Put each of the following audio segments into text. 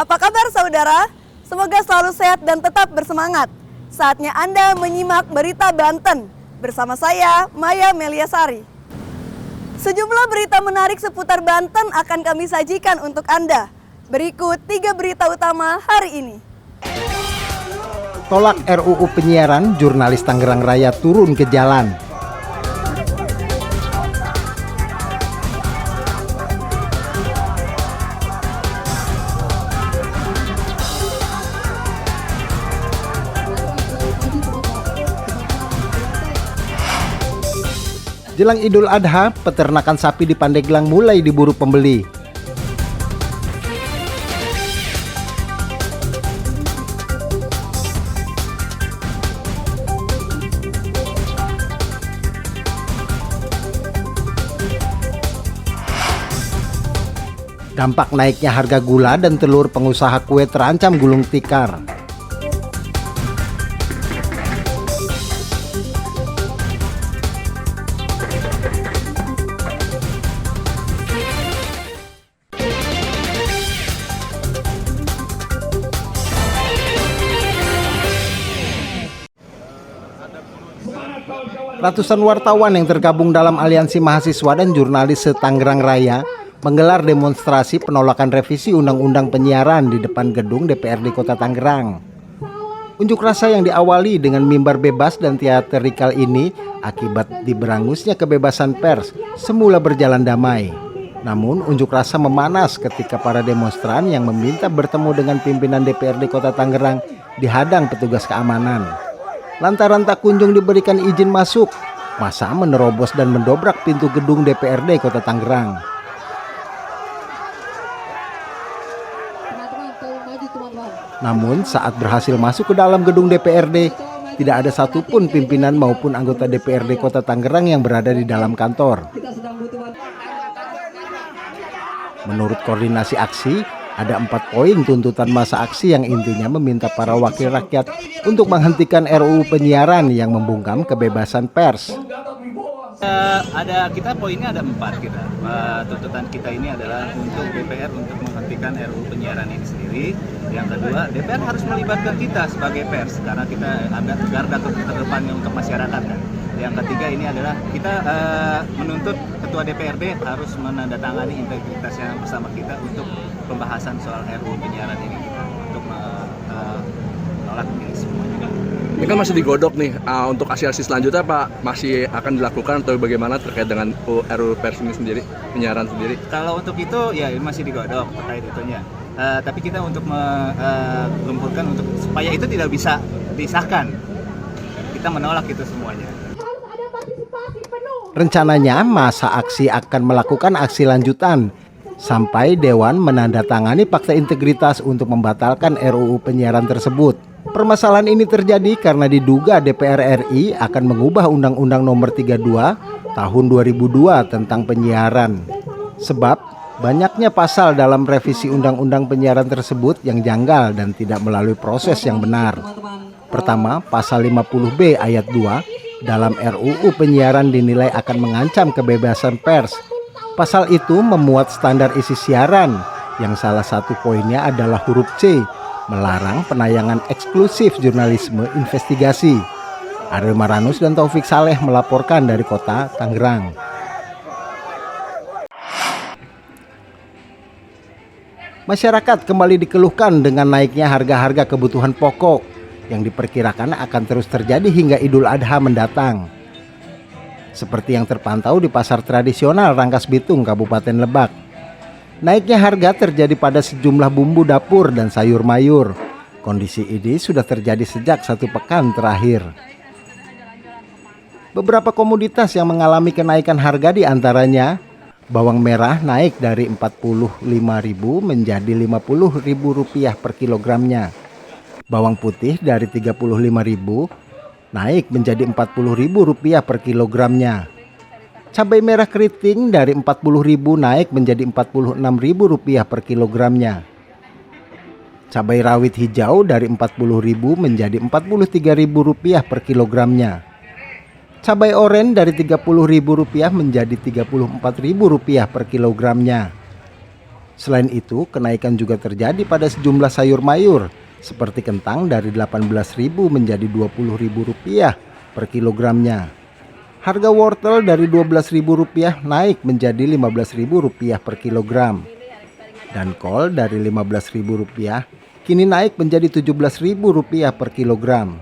Apa kabar saudara? Semoga selalu sehat dan tetap bersemangat. Saatnya Anda menyimak Berita Banten bersama saya, Maya Meliasari. Sejumlah berita menarik seputar Banten akan kami sajikan untuk Anda. Berikut 3 berita utama hari ini. Tolak RUU penyiaran, jurnalis Tangerang Raya turun ke jalan. Jelang Idul Adha, peternakan sapi di Pandeglang mulai diburu pembeli. Dampak naiknya harga gula dan telur, pengusaha kue terancam gulung tikar. Ratusan wartawan yang tergabung dalam Aliansi Mahasiswa dan Jurnalis se-Tangerang Raya menggelar demonstrasi penolakan revisi Undang-Undang Penyiaran di depan gedung DPRD Kota Tangerang. Unjuk rasa yang diawali dengan mimbar bebas dan teatrikal ini akibat diberangusnya kebebasan pers semula berjalan damai. Namun unjuk rasa memanas ketika para demonstran yang meminta bertemu dengan pimpinan DPRD Kota Tangerang dihadang petugas keamanan. Lantaran tak kunjung diberikan izin masuk, massa menerobos dan mendobrak pintu gedung DPRD Kota Tangerang. Namun saat berhasil masuk ke dalam gedung DPRD, tidak ada satupun pimpinan maupun anggota DPRD Kota Tangerang yang berada di dalam kantor. Menurut koordinasi aksi, ada 4 poin tuntutan massa aksi yang intinya meminta para wakil rakyat untuk menghentikan RUU penyiaran yang membungkam kebebasan pers. Poinnya ada 4 kita. Tuntutan kita ini adalah untuk DPR untuk menghentikan RUU penyiaran ini sendiri. Yang kedua, DPR harus melibatkan kita sebagai pers karena kita ada garda terdepannya untuk masyarakat kan. Yang ketiga ini adalah kita menuntut Ketua DPRD harus menandatangani integritasnya bersama kita untuk pembahasan soal RUU penyiaran ini untuk menolak ini semuanya. Ini kan masih digodok nih, untuk aksi-aksi selanjutnya Pak masih akan dilakukan atau bagaimana terkait dengan RUU pers ini sendiri, penyiaran sendiri? Kalau untuk itu ya masih digodok terkait itunya. Tapi kita untuk melumpuhkan untuk supaya itu tidak bisa disahkan. Kita menolak itu semuanya. Rencananya massa aksi akan melakukan aksi lanjutan sampai Dewan menandatangani fakta integritas untuk membatalkan RUU penyiaran tersebut. Permasalahan ini terjadi karena diduga DPR RI akan mengubah Undang-Undang Nomor 32 Tahun 2002 tentang penyiaran. Sebab banyaknya pasal dalam revisi Undang-Undang Penyiaran tersebut yang janggal dan tidak melalui proses yang benar. Pertama, pasal 50B ayat 2 dalam RUU penyiaran dinilai akan mengancam kebebasan pers. Pasal itu memuat standar isi siaran yang salah satu poinnya adalah huruf C, melarang penayangan eksklusif jurnalisme investigasi. Ariel Maranus dan Taufik Saleh melaporkan dari Kota Tangerang. Masyarakat kembali dikeluhkan dengan naiknya harga-harga kebutuhan pokok yang diperkirakan akan terus terjadi hingga Idul Adha mendatang. Seperti yang terpantau di pasar tradisional Rangkas Bitung, Kabupaten Lebak. Naiknya harga terjadi pada sejumlah bumbu dapur dan sayur mayur. Kondisi ini sudah terjadi sejak 1 pekan terakhir. Beberapa komoditas yang mengalami kenaikan harga diantaranya bawang merah naik dari Rp45.000 menjadi Rp50.000 per kilogramnya. Bawang putih dari Rp35.000 naik menjadi Rp40.000 per kilogramnya. Cabai merah keriting dari Rp40.000 naik menjadi Rp46.000 per kilogramnya. Cabai rawit hijau dari Rp40.000 menjadi Rp43.000 per kilogramnya. Cabai oren dari Rp30.000 menjadi Rp34.000 per kilogramnya. Selain itu, kenaikan juga terjadi pada sejumlah sayur mayur seperti kentang dari Rp18.000 menjadi Rp20.000 per kilogramnya. Harga wortel dari Rp12.000 naik menjadi Rp15.000 per kilogram. Dan kol dari Rp15.000 kini naik menjadi Rp17.000 per kilogram.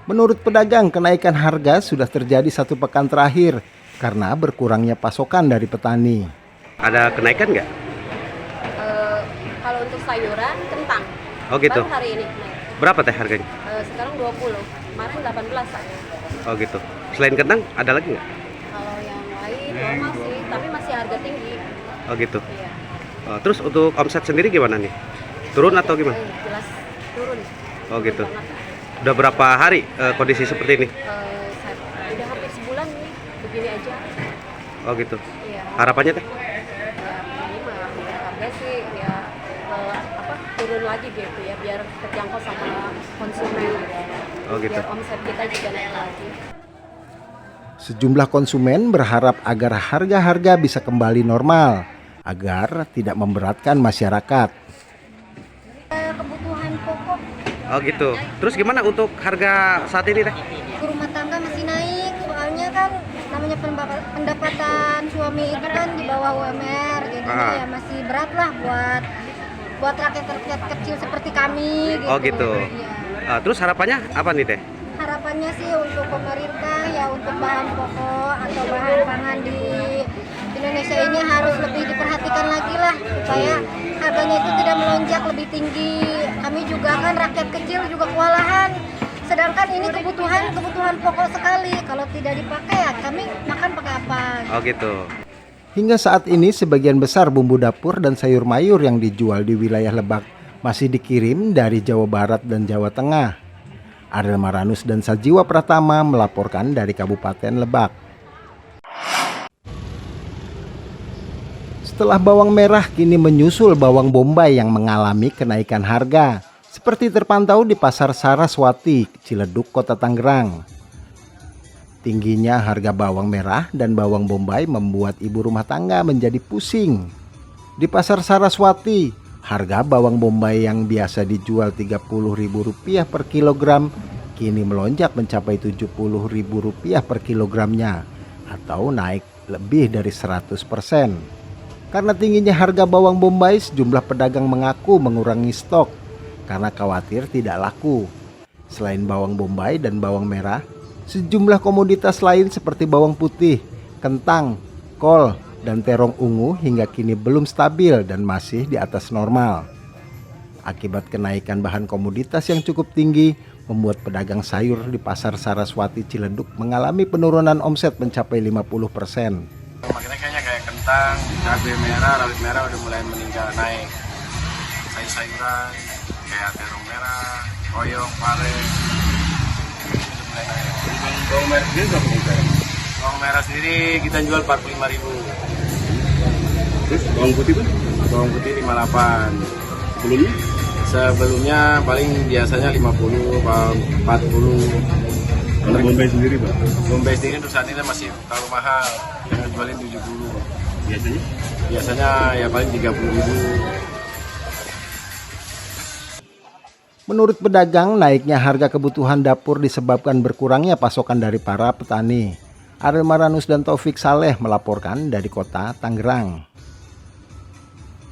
Menurut pedagang, kenaikan harga sudah terjadi 1 pekan terakhir karena berkurangnya pasokan dari petani. Ada kenaikan nggak? Kalau untuk sayuran, kentang. Oh gitu. Baru hari ini naik. Berapa teh harganya? Sekarang 20. Kemarin 18 saya. Oh gitu. Selain kentang ada lagi nggak? Kalau yang lain normal sih, tapi masih harga tinggi. Oh gitu. Iya. Oh, terus untuk omset sendiri gimana nih? Turun atau gimana? Jelas turun. Oh gitu. Banget. Udah berapa hari kondisi seperti ini? Udah hampir sebulan nih, begini aja. Oh gitu. Iya. Harapannya teh? Ya, ini mah harga sih ya turun lagi gitu ya, biar terjangkau sama konsumen. Oh gitu. Biar omset kita juga naik lagi. Sejumlah konsumen berharap agar harga-harga bisa kembali normal agar tidak memberatkan masyarakat. Kebutuhan pokok Oh gitu. Terus gimana untuk harga saat ini teh? ke rumah tangga masih naik, soalnya kan namanya pendapatan suami itu kan di bawah UMR, jadi ya masih berat lah buat rakyat-rakyat kecil seperti kami gitu. Oh gitu. Iya. Terus harapannya apa nih teh? Harapannya sih untuk pemerintah ya, untuk bahan pokok atau bahan pangan di Indonesia ini harus lebih diperhatikan lagi lah, supaya harganya itu tidak melonjak lebih tinggi. Kami juga kan rakyat kecil juga kewalahan, sedangkan ini kebutuhan pokok sekali. Kalau tidak dipakai ya kami makan pakai apa? Oh gitu. Hingga saat ini sebagian besar bumbu dapur dan sayur mayur yang dijual di wilayah Lebak masih dikirim dari Jawa Barat dan Jawa Tengah. Ariel Maranus dan Sajiwa Pratama melaporkan dari Kabupaten Lebak. Setelah bawang merah, kini menyusul bawang bombay yang mengalami kenaikan harga, seperti terpantau di Pasar Saraswati, Ciledug, Kota Tangerang. Tingginya harga bawang merah dan bawang bombay membuat ibu rumah tangga menjadi pusing. Di Pasar Saraswati, harga bawang bombay yang biasa dijual Rp30.000 per kilogram kini melonjak mencapai Rp70.000 per kilogramnya, atau naik lebih dari 100%. Karena tingginya harga bawang bombay, sejumlah pedagang mengaku mengurangi stok karena khawatir tidak laku. Selain bawang bombay dan bawang merah, sejumlah komoditas lain seperti bawang putih, kentang, kol, dan terong ungu hingga kini belum stabil dan masih di atas normal. Akibat kenaikan bahan komoditas yang cukup tinggi, membuat pedagang sayur di Pasar Saraswati Ciledug mengalami penurunan omset mencapai 50%. Makanya kayaknya kayak kentang, cabai merah, rawit merah udah mulai meningkat naik. Sayur-sayuran kayak terong merah, oyong, pare udah mulai naik. Bawang merah sendiri berapa nih? Bawang merah sendiri kita jual Rp45.000. Terus bawang putih tuh? Bawang putih Rp58. Sebelumnya? Sebelumnya paling biasanya Rp50, Rp40. Kalau bombay sendiri Pak? Bombay sendiri untuk saat ini masih terlalu mahal, yang jualin Rp70. Biasanya? Biasanya ya paling Rp30.000. Menurut pedagang, naiknya harga kebutuhan dapur disebabkan berkurangnya pasokan dari para petani. Ariel Maranus dan Taufik Saleh melaporkan dari Kota Tangerang.